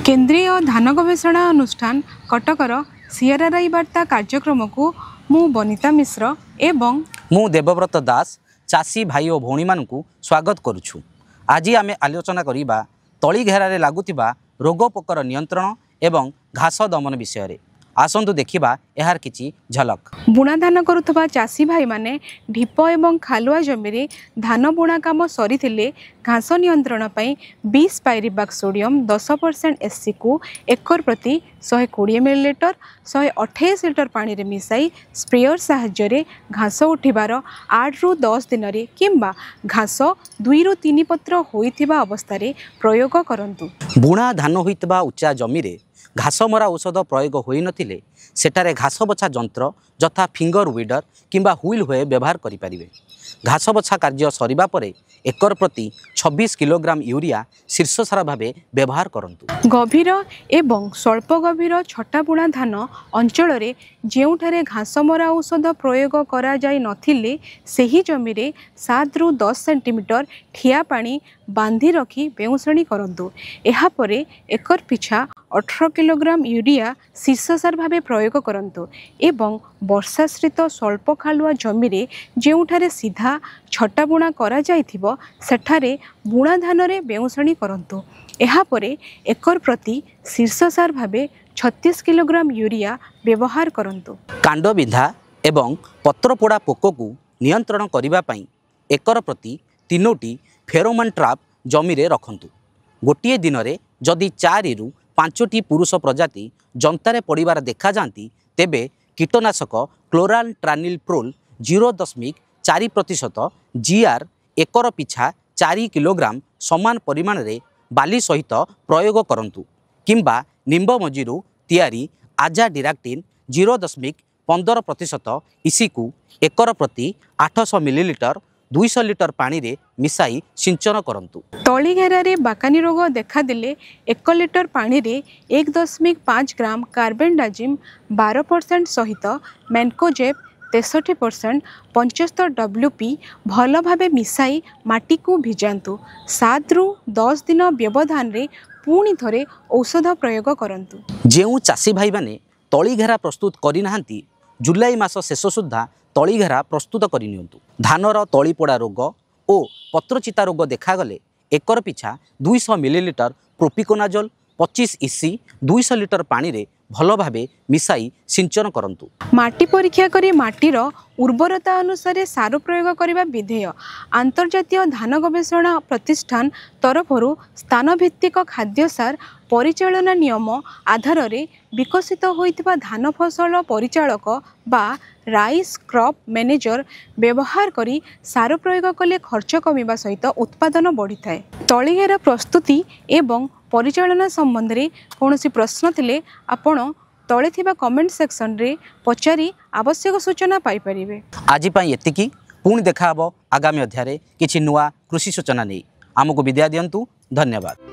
केंद्रीय धान गवेषणा अनुष्ठान कटकर सीआरआई वार्ता कार्यक्रम को मु बनिता मिश्र एवं मु देवव्रत दास चाषी भाई और भौणी मानू स्वागत करुछु। आज आमे आलोचना करिबा तली घेरारे लागुतिबा रोग पोकर नियंत्रण एवं घास दमन विषय। आसंतु देखिबा एहार किछि झलक। बुणा धान करुथबा चाषी भाई माने ढीप एवं खालुआ जमी रे धान बुणा काम सरीथिले घास नियंत्रण पई 20 पायरिबाक सोडियम 10% एससी को एकर प्रति 120 मिलीलीटर 128 लिटर पानी रे मिसाई स्प्रेयर साहाय्य रे घास उठिबार 8 रु 10 दिन रे किंबा घास 2 रु 3 पत्र होइथिबा अवस्था रे प्रयोग करंतु। बुणा धान होइतबा उच्चा जमी रे घास मरा औषध प्रयोग होई नथिले सेटारे घास बछा जंत्र जथा फिंगर वीडर किंबा हुइल हुए व्यवहार करि परिबे। घास बछा कार्य सरिबा परे एकर प्रति 26 किलोग्राम यूरिया शीर्षसार भावे व्यवहार करंतु। गभीर एवं स्वल्प गभीर छटा बुणा धान अंचल रे जेउठारे घास मरा औषध प्रयोग करा जाय नथिले सेही जमी रे 7 रु 10 सेंटीमीटर ठिया पानी बांधी रखी बेउसणी करंतु। एहा परे एकर पिछा 18 किलोग्राम यूरिया शीर्षसार भावे प्रयोग करंतु एवं वर्षाश्रित स्वल्प खालुआ जमी रे जेउठारे सीधा छटा बुणा करा जायथिबो सेठारे बुणा धान रे बेउसणी करंतु। एहा परे एकर प्रति शीर्षसार भावे 36 किलोग्राम यूरिया व्यवहार करंतु। कांड विधा एवं पत्र पोड़ा पोक को नियंत्रण करिबा पई एकर प्रति 3टी फेरोमोन ट्राप जमी रे रखंतु। गोटिए दिन रे जदि 4 रु 5टी पुरुष प्रजाति जंतारे पड़िबार देखा जाती तेबे कीटनाशक क्लोराल ट्रानिल प्रोल 0.4% जीआर एकर पिछा 4 किलोग्राम समान परिमाण रे बाली सहित प्रयोग करंतु किंबा निम्ब मजीरू तैयारी आजा डिराक्टिन 0.15% इसी को एकर प्रति 800 मिलीलीटर 200 लिटर पानी रे मिसाई सिंचन करंतु। तली घेरा रे बाकानी रोग देखा दिले 1 लिटर पानी रे 1.5 ग्राम कार्बेंडाजिम 12% सहित मैनकोजेब 63% 75 WP भल भावे मिसाई माटी को भिजांतु। 7 रु 10 दिन व्यवधान रे पुणी थरे औषध प्रयोग करंतु। जेउ चाषी भाई माने तली घेरा प्रस्तुत करि नाहंती जुलाई मास शेष सुद्धा तली घेरा प्रस्तुत करि नियंतु। धानर तली पोड़ा रोग और पत्रचिता रोग देखागले एकर पिछा 200 मिलीलीटर प्रोपिकोनाजोल 25 इसी 200 लिटर पानी रे भल भावे मिसाई सिंचन करंतु। माटी परीक्षा करी माटीर उर्वरता अनुसार सार प्रयोग करिबा विधेय अंतर्जातीय धान गवेषणा प्रतिष्ठान तरफरु स्थान भित्तिक खाद्य सार परिचालना नियम आधार रे विकसित होइतिबा धान फसल परिचालक बा राइस क्रॉप मैनेजर व्यवहार करी सार प्रयोग कले खर्च कमिबा सहित उत्पादन बढ़ी थाए। तलीघेरा प्रस्तुति एवं परिचालना संबंध में कौनसी प्रश्न थिले आपण तले थिबा कमेंट सेक्शन रे पचारि आवश्यक सूचना पाई परिबे। आज पई एतिकी पुणी देखा हबो आगामी अध्याय रे किछि नुआ कृषि सूचना नै। आमको विद्या दियंतु। धन्यवाद।